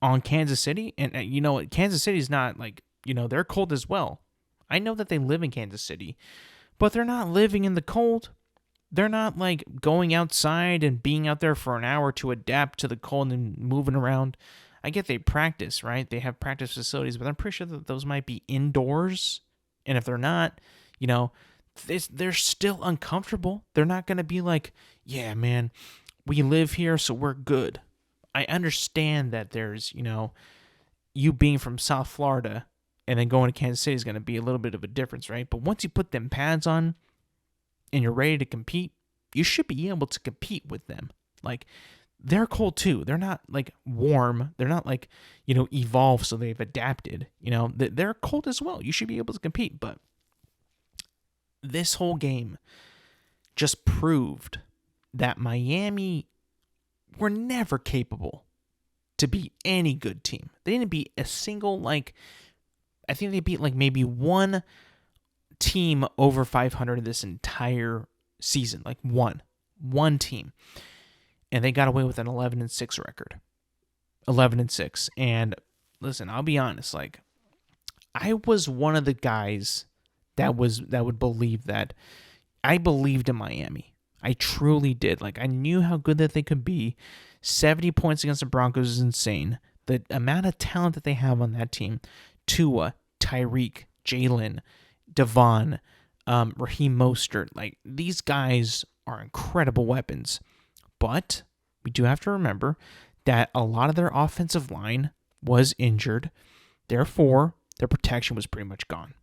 on Kansas City. And Kansas City's not like, they're cold as well. I know that they live in Kansas City, but they're not living in the cold. They're not like going outside and being out there for an hour to adapt to the cold and moving around. I get they practice, right? They have practice facilities, but I'm pretty sure that those might be indoors. And if they're not, they're still uncomfortable. They're not going to be like, yeah, man, we live here, so we're good. I understand that there's, you being from South Florida and then going to Kansas City is going to be a little bit of a difference, right? But once you put them pads on and you're ready to compete, you should be able to compete with them. Like, they're cold too. They're not like warm. They're not like, evolved so they've adapted. They're cold as well. You should be able to compete. But this whole game just proved that Miami were never capable to beat any good team. They didn't beat a single, I think they beat maybe one team over 500 this entire season. Like one team. And they got away with an 11-6 record. 11-6. And listen, I'll be honest, I was one of the guys that would believe that. I believed in Miami. I truly did. I knew how good that they could be. 70 points against the Broncos is insane. The amount of talent that they have on that team. Tua, Tyreek, Jalen, Devon, Raheem Mostert. These guys are incredible weapons. But we do have to remember that a lot of their offensive line was injured. Therefore, their protection was pretty much gone.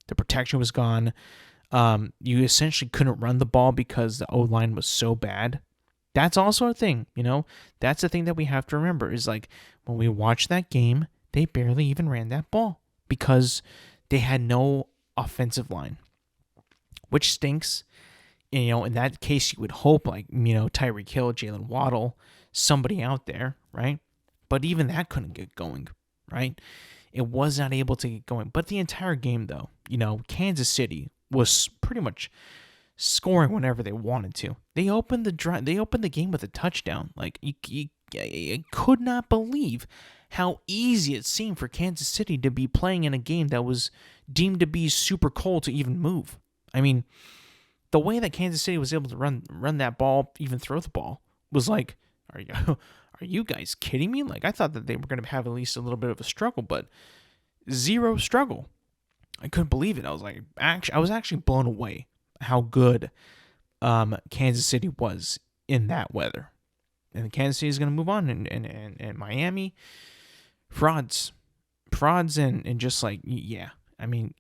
The protection was gone. You essentially couldn't run the ball because the O-line was so bad. That's also a thing, That's the thing that we have to remember is when we watch that game, they barely even ran that ball because they had no offensive line, which stinks. In that case, you would hope Tyreek Hill, Jalen Waddle, somebody out there, right? But even that couldn't get going, right? It was not able to get going. But the entire game, though, Kansas City was pretty much scoring whenever they wanted to. They opened the game with a touchdown. Like I could not believe how easy it seemed for Kansas City to be playing in a game that was deemed to be super cold to even move. I mean, the way that Kansas City was able to run that ball, even throw the ball, was like, are you guys kidding me? Like, I thought that they were going to have at least a little bit of a struggle, but zero struggle. I couldn't believe it. I was actually blown away how good Kansas City was in that weather. And Kansas City is going to move on, and Miami, frauds, and just like, yeah. I mean,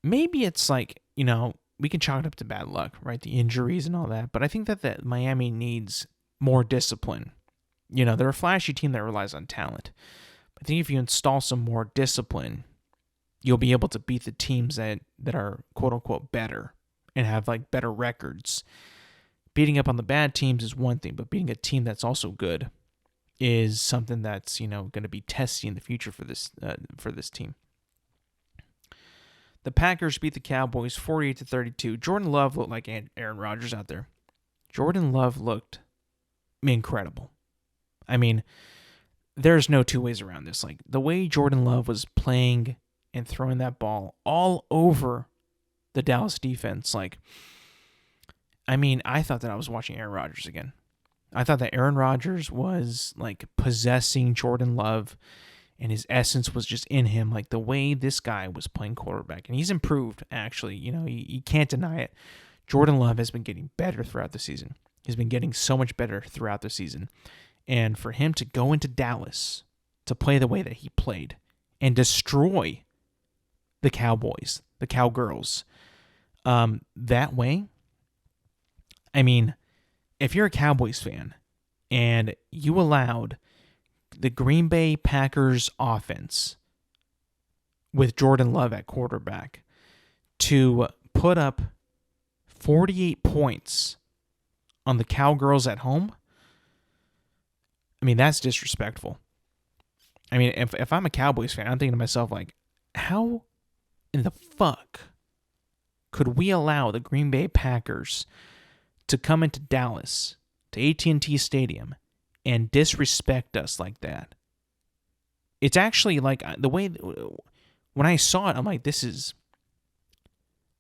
maybe it's like, we can chalk it up to bad luck, right? The injuries and all that. But I think that Miami needs more discipline. They're a flashy team that relies on talent. I think if you install some more discipline, you'll be able to beat the teams that are quote-unquote better and have like better records. Beating up on the bad teams is one thing, but beating a team that's also good is something that's, going to be testy in the future for this team. The Packers beat the Cowboys 48-32. Jordan Love looked like Aaron Rodgers out there. Jordan Love looked incredible. I mean, there's no two ways around this. Like, the way Jordan Love was playing and throwing that ball all over the Dallas defense, like, I mean, I thought that I was watching Aaron Rodgers again. I thought that Aaron Rodgers was like possessing Jordan Love, and his essence was just in him, like the way this guy was playing quarterback. And he's improved, actually. You can't deny it. Jordan Love has been getting better throughout the season. He's been getting so much better throughout the season. And for him to go into Dallas to play the way that he played and destroy the Cowboys, the Cowgirls, that way, I mean, if you're a Cowboys fan and you allowed the Green Bay Packers offense with Jordan Love at quarterback to put up 48 points on the Cowgirls at home, I mean, that's disrespectful. I mean, if I'm a Cowboys fan, I'm thinking to myself, like, how in the fuck could we allow the Green Bay Packers to come into Dallas, to AT&T Stadium, and disrespect us like that? It's actually like the way, when I saw it, I'm like, this is,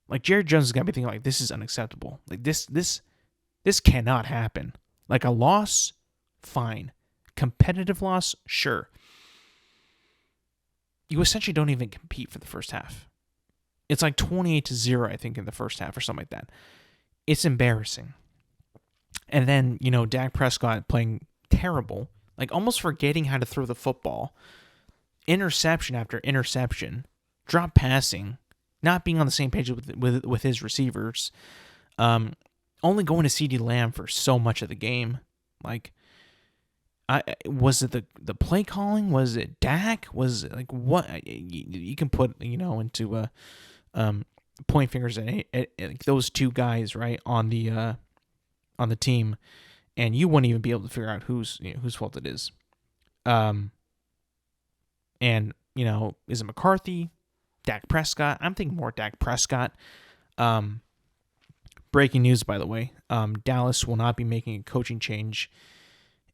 like, Jared Jones has got to be thinking, like, this is unacceptable. Like, this cannot happen. Like, a loss, fine. Competitive loss, sure. You essentially don't even compete for the first half. It's like 28-0, I think, in the first half or something like that. It's embarrassing. And then, Dak Prescott playing terrible, like almost forgetting how to throw the football, interception after interception, drop passing, not being on the same page with his receivers, only going to CeeDee Lamb for so much of the game. Like, was it the play calling? Was it Dak? Was it like what? You can put into point fingers at those two guys, right, on the team, and you wouldn't even be able to figure out whose fault it is. And is it McCarthy, Dak Prescott? I'm thinking more Dak Prescott. Breaking news, by the way, Dallas will not be making a coaching change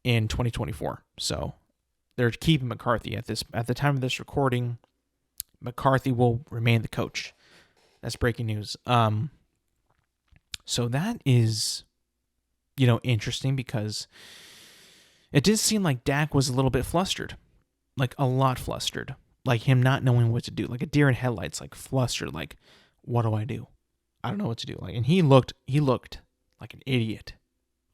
in 2024. So they're keeping McCarthy at the time of this recording. McCarthy will remain the coach. That's breaking news. So that is, interesting, because it did seem like Dak was a little bit flustered, like a lot flustered, like him not knowing what to do, like a deer in headlights, like flustered, like, what do I do? I don't know what to do. Like, and he looked like an idiot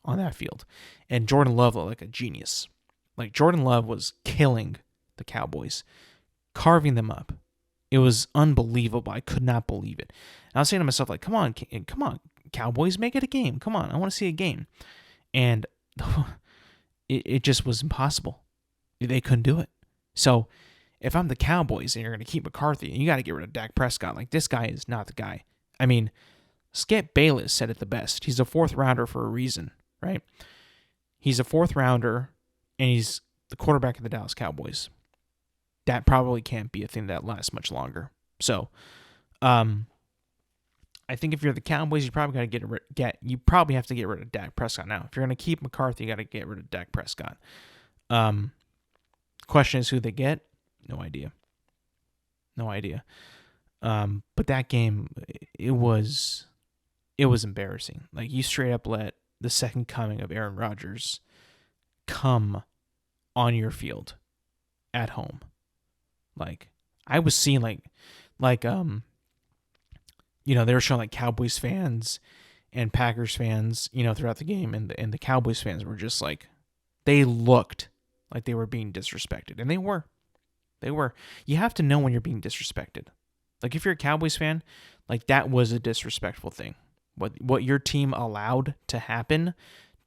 on that field, and Jordan Love looked like a genius. Like, Jordan Love was killing the Cowboys, carving them up. It was unbelievable. I could not believe it. And I was saying to myself, like, come on, Cowboys, make it a game. Come on, I want to see a game. And it just was impossible. They couldn't do it. So if I'm the Cowboys and you're going to keep McCarthy, and you got to get rid of Dak Prescott, like, this guy is not the guy. I mean, Skip Bayless said it the best. He's a fourth rounder for a reason, right? He's a fourth rounder, and he's the quarterback of the Dallas Cowboys. that probably can't be a thing that lasts much longer. So, I think if you're the Cowboys, you probably you probably have to get rid of Dak Prescott now. If you're going to keep McCarthy, you got to get rid of Dak Prescott. Question is who they get. No idea. But that game, it was embarrassing. Like, you straight up let the second coming of Aaron Rodgers come on your field at home. Like, I was seeing they were showing like Cowboys fans and Packers fans, throughout the game, and the Cowboys fans were just like, they looked like they were being disrespected, and they were. You have to know when you're being disrespected. Like, if you're a Cowboys fan, like, that was a disrespectful thing. What your team allowed to happen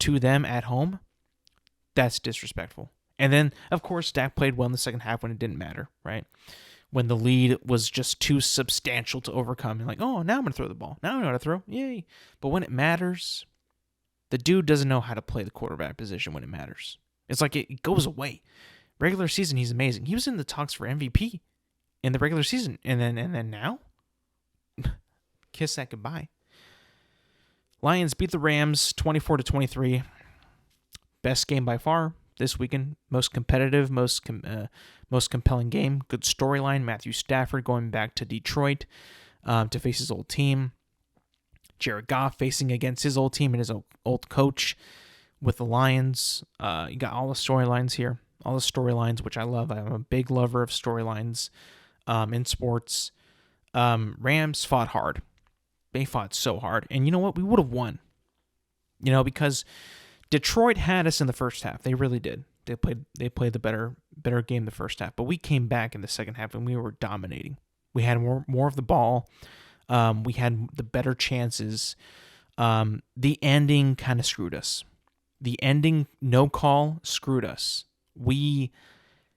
to them at home, that's disrespectful. And then, of course, Dak played well in the second half when it didn't matter, right? When the lead was just too substantial to overcome. And like, oh, now I'm going to throw the ball. Now I know how to throw. Yay. But when it matters, the dude doesn't know how to play the quarterback position when it matters. It's like it goes away. Regular season, he's amazing. He was in the talks for MVP in the regular season. And then now? Kiss that goodbye. Lions beat the Rams 24-23. Best game by far this weekend. Most competitive, most compelling game. Good storyline. Matthew Stafford going back to Detroit to face his old team. Jared Goff facing against his old team and his old coach with the Lions. You got all the storylines here. All the storylines, which I love. I'm a big lover of storylines in sports. Rams fought hard. They fought so hard. And you know what? We would have won. Because Detroit had us in the first half. They really did. They played the better game the first half. But we came back in the second half and we were dominating. We had more of the ball. We had the better chances. The ending kind of screwed us. The ending, no call, screwed us. We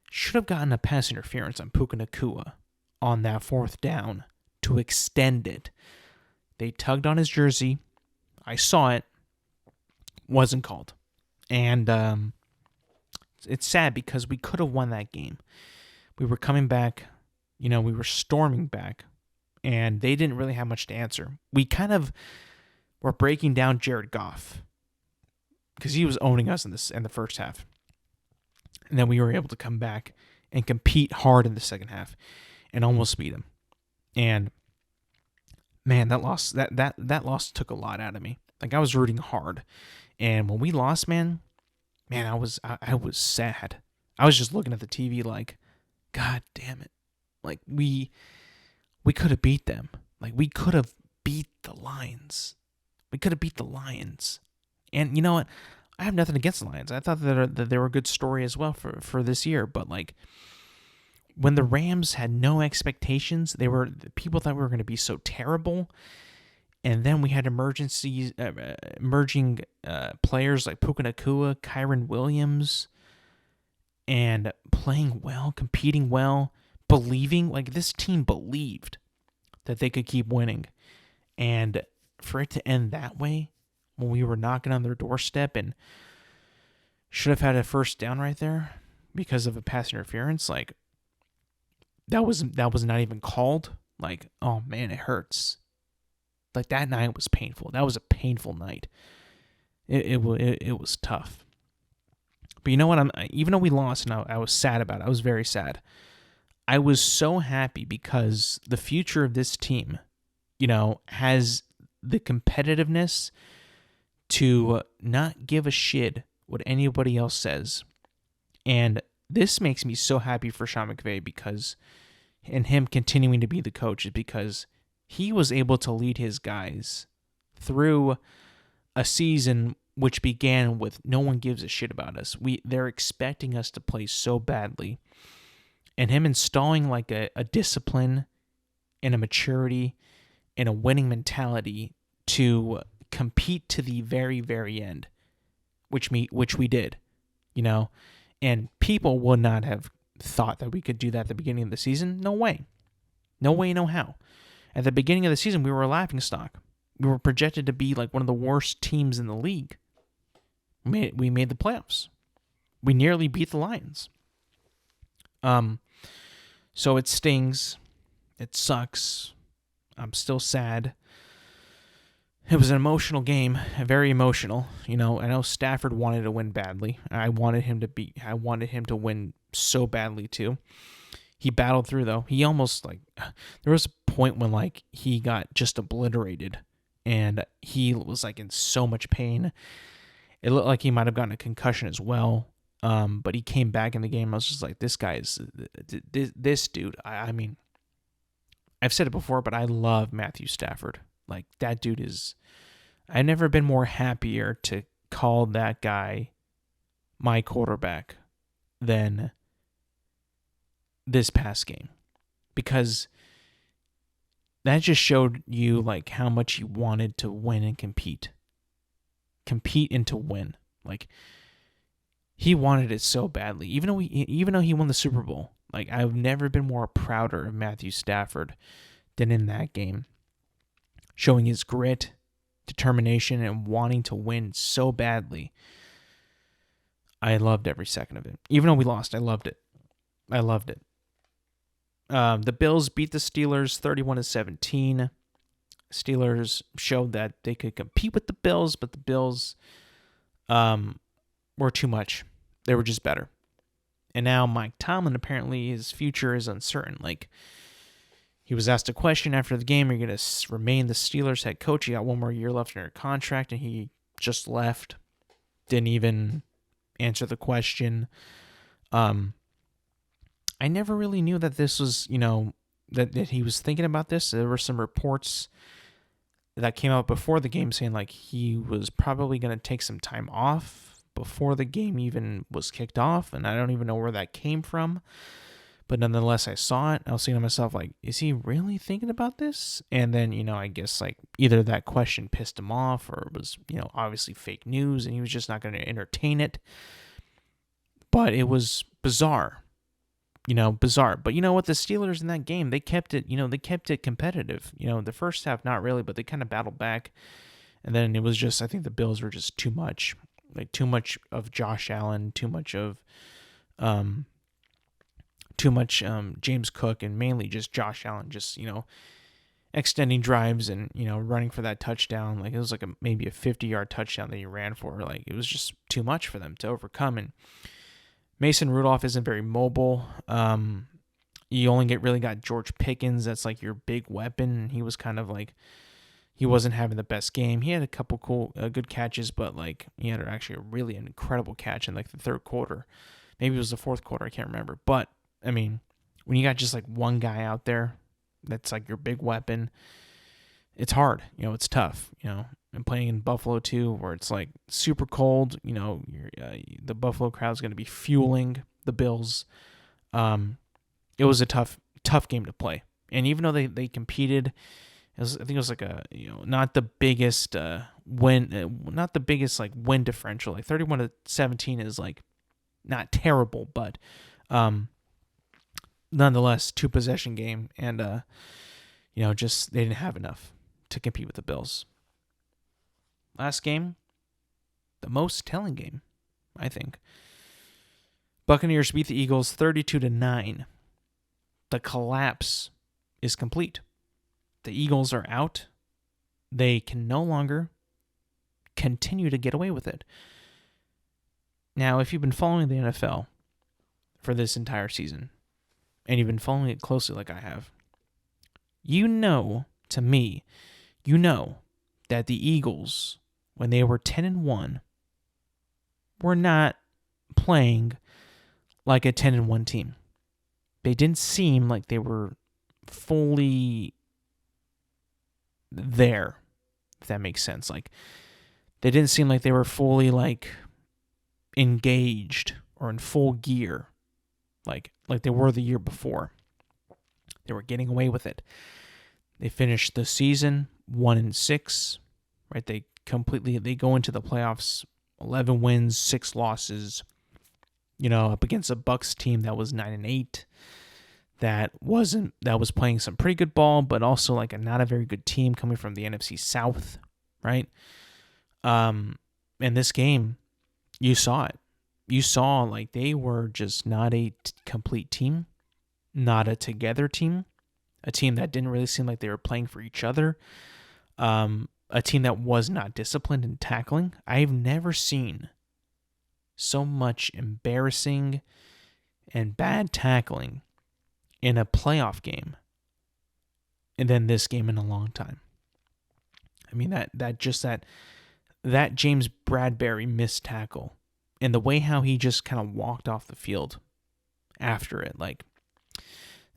should have gotten a pass interference on Puka Nacua on that fourth down to extend it. They tugged on his jersey. I saw it. Wasn't called. And it's sad because we could have won that game. We were coming back. We were storming back. And they didn't really have much to answer. We kind of were breaking down Jared Goff because he was owning us in the first half. And then we were able to come back and compete hard in the second half and almost beat him. And man, that loss took a lot out of me. Like, I was rooting hard. And when we lost, man, I was sad. I was just looking at the TV like, God damn it. Like, we could have beat them. Like, we could have beat the Lions. And you know what? I have nothing against the Lions. I thought that they were a good story as well for this year. But, like, when the Rams had no expectations, people thought we were going to be so terrible. And then we had emerging players like Puka Nacua, Kyron Williams, and playing well, competing well, believing. Like, this team believed that they could keep winning. And for it to end that way, when we were knocking on their doorstep and should have had a first down right there because of a pass interference, like, that was not even called. Like, oh man, it hurts. Like, that night was painful. That was a painful night. It was tough. But you know what? Even though we lost, and I was sad about it. I was very sad. I was so happy because the future of this team, has the competitiveness to not give a shit what anybody else says. And this makes me so happy for Sean McVay and him continuing to be the coach is because he was able to lead his guys through a season which began with no one gives a shit about us. They're expecting us to play so badly. And him installing like a discipline and a maturity and a winning mentality to compete to the very, very end, which we did, and people would not have thought that we could do that at the beginning of the season. No way, no how. At the beginning of the season, we were a laughingstock. We were projected to be like one of the worst teams in the league. We made the playoffs. We nearly beat the Lions. So it stings. It sucks. I'm still sad. It was an emotional game, very emotional. I know Stafford wanted to win badly. I wanted him to win so badly too. He battled through though. He almost there was a point when he got just obliterated and he was in so much pain. It looked like he might have gotten a concussion as well. But he came back in the game. I was just like, this guy is this dude. I mean, I've said it before, but I love Matthew Stafford. That dude is. I've never been more happier to call that guy my quarterback than this past game, because that just showed you how much he wanted to win and compete and to win. He wanted it so badly, even though he won the Super Bowl. I've never been more prouder of Matthew Stafford than in that game, showing his grit, determination, and wanting to win so badly. I loved every second of it. Even though we lost, I loved it. The Bills beat the Steelers 31-17. Steelers showed that they could compete with the Bills, but the Bills were too much. They were just better. And now Mike Tomlin, apparently his future is uncertain. He was asked a question after the game, are you going to remain the Steelers head coach? He got one more year left in your contract, and he just left. Didn't even answer the question. I never really knew that this was, that he was thinking about this. There were some reports that came out before the game saying he was probably going to take some time off before the game even was kicked off, and I don't even know where that came from. But nonetheless, I saw it. I was thinking to myself, is he really thinking about this? And then, I guess either that question pissed him off, or it was, obviously fake news, and he was just not going to entertain it. But it was bizarre. Bizarre. But you know what? The Steelers in that game, they kept it competitive. The first half, not really, but they kind of battled back. And then it was just, I think the Bills were just too much. Too much of Josh Allen, too much James Cook, and mainly just Josh Allen, just, extending drives and, running for that touchdown. It was maybe a 50-yard touchdown that he ran for. It was just too much for them to overcome. And Mason Rudolph isn't very mobile. You only really got George Pickens. That's your big weapon. He was kind of he wasn't having the best game. He had a couple good catches, but he had actually a really incredible catch in the third quarter. Maybe it was the fourth quarter. I can't remember. But I mean, when you got just one guy out there, that's your big weapon. It's hard. It's tough. And playing in Buffalo too, where it's super cold. The Buffalo crowd's going to be fueling the Bills. It was a tough game to play. And even though they competed, I think it was not the biggest win differential. 31-17 is not terrible, but nonetheless, 2-possession game, and just they didn't have enough to compete with the Bills. Last game, the most telling game, I think. Buccaneers beat the Eagles 32-9. The collapse is complete. The Eagles are out. They can no longer continue to get away with it. Now, if you've been following the NFL for this entire season, and you've been following it closely like I have, to me, that the Eagles, when they were 10-1, were not playing like a 10-1 team. They didn't seem like they were fully there, if that makes sense. They didn't seem like they were fully engaged or in full gear like they were the year before. They were getting away with it. They finished the season 1-6, right? They go into the playoffs 11 wins, 6 losses, up against a Bucs team that was 9-8. That was playing some pretty good ball, but also not a very good team coming from the NFC South, right? In this game, you saw it. You saw they were just not a complete team. not a together team, a team that didn't really seem like they were playing for each other, a team that was not disciplined in tackling. I've never seen so much embarrassing and bad tackling in a playoff game and then this game in a long time. I mean, that James Bradbury missed tackle and the way how he just kind of walked off the field after it, like,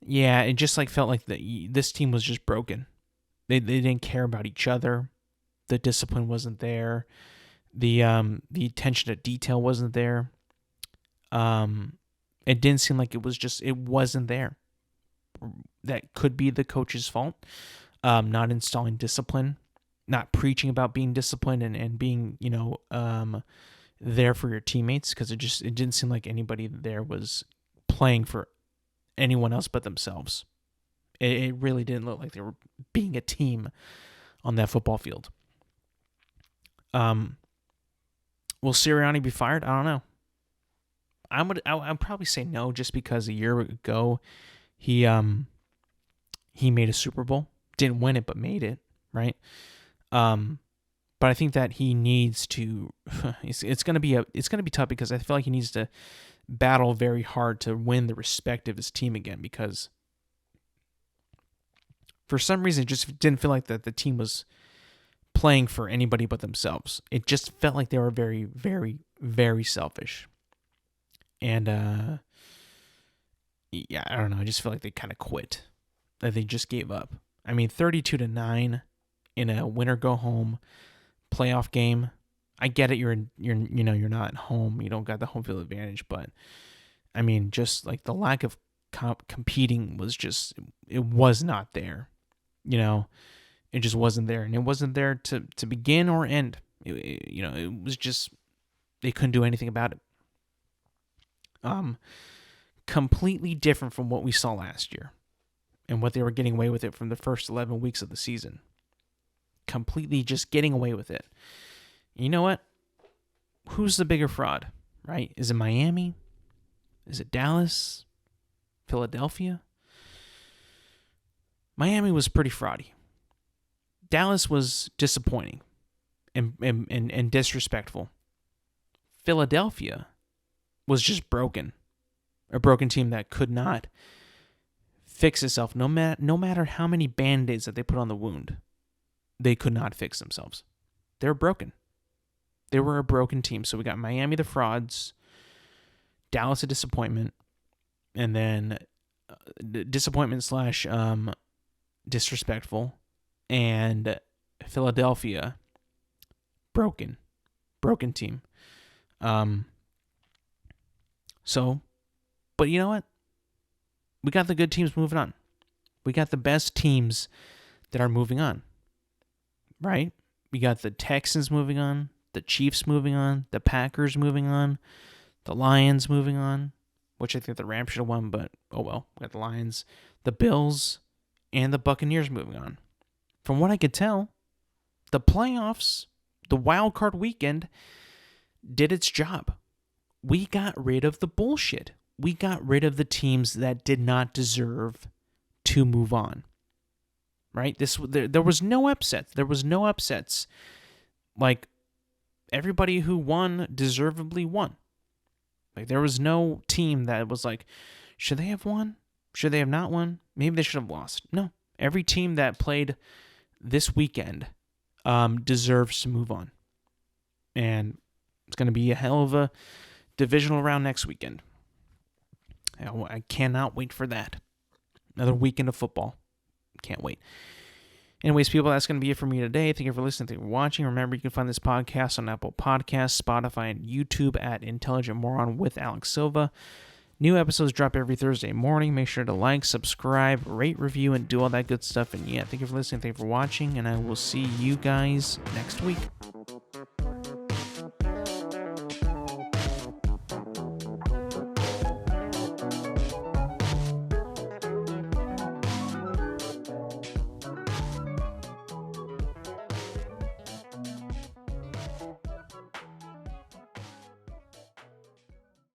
yeah, it just like felt like this team was just broken. They didn't care about each other. The discipline wasn't there. The attention to detail wasn't there. It didn't seem like it wasn't there. That could be the coach's fault. Not installing discipline, not preaching about being disciplined and being, there for your teammates, because it didn't seem like anybody there was playing for anyone else but themselves. It really didn't look like they were being a team on that football field. Will Sirianni be fired? I don't know. I'd probably say no, just because a year ago he made a Super Bowl, didn't win it but made it, right? But I think that he needs to. It's gonna be tough, because I feel like he needs to battle very hard to win the respect of his team again, because for some reason it just didn't feel like that the team was playing for anybody but themselves. It just felt like they were very, very, very selfish. And yeah, I don't know. I just feel like they kind of quit. That they just gave up. I mean, 32-9 in a winner go home playoff game. I get it. You're not at home. You don't got the home field advantage, but I mean, just like the lack of competing was just, it was not there. It just wasn't there, and it wasn't there to begin or end. It was just, they couldn't do anything about it. Completely different from what we saw last year and what they were getting away with it from the first 11 weeks of the season. Completely just getting away with it. You know what? Who's the bigger fraud, right? Is it Miami? Is it Dallas? Philadelphia? Miami was pretty fraudy. Dallas was disappointing and disrespectful. Philadelphia was just broken. A broken team that could not fix itself. No matter how many Band-Aids that they put on the wound, they could not fix themselves. They were broken. They were a broken team. So we got Miami the frauds, Dallas a disappointment, and then disappointment / disrespectful, and Philadelphia broken team. But you know what? We got the good teams moving on. We got the best teams that are moving on, right? We got the Texans moving on, the Chiefs moving on, the Packers moving on, the Lions moving on, which I think the Rams should have won, but oh well. We got the Lions, the Bills, and the Buccaneers moving on. From what I could tell, the playoffs, the Wildcard weekend, did its job. We got rid of the bullshit. We got rid of the teams that did not deserve to move on. Right? There was no upsets. There was no upsets. Like, everybody who won deservedly won. Like, there was no team that was like, should they have won? Should they have not won? Maybe they should have lost. No. Every team that played this weekend deserves to move on. And it's going to be a hell of a divisional round next weekend. I cannot wait for that. Another weekend of football. Can't wait. Anyways, people, that's going to be it for me today. Thank you for listening. Thank you for watching. Remember, you can find this podcast on Apple Podcasts, Spotify, and YouTube at Intelligent Moron with Alex Silva. New episodes drop every Thursday morning. Make sure to like, subscribe, rate, review, and do all that good stuff. And yeah, thank you for listening. Thank you for watching. And I will see you guys next week.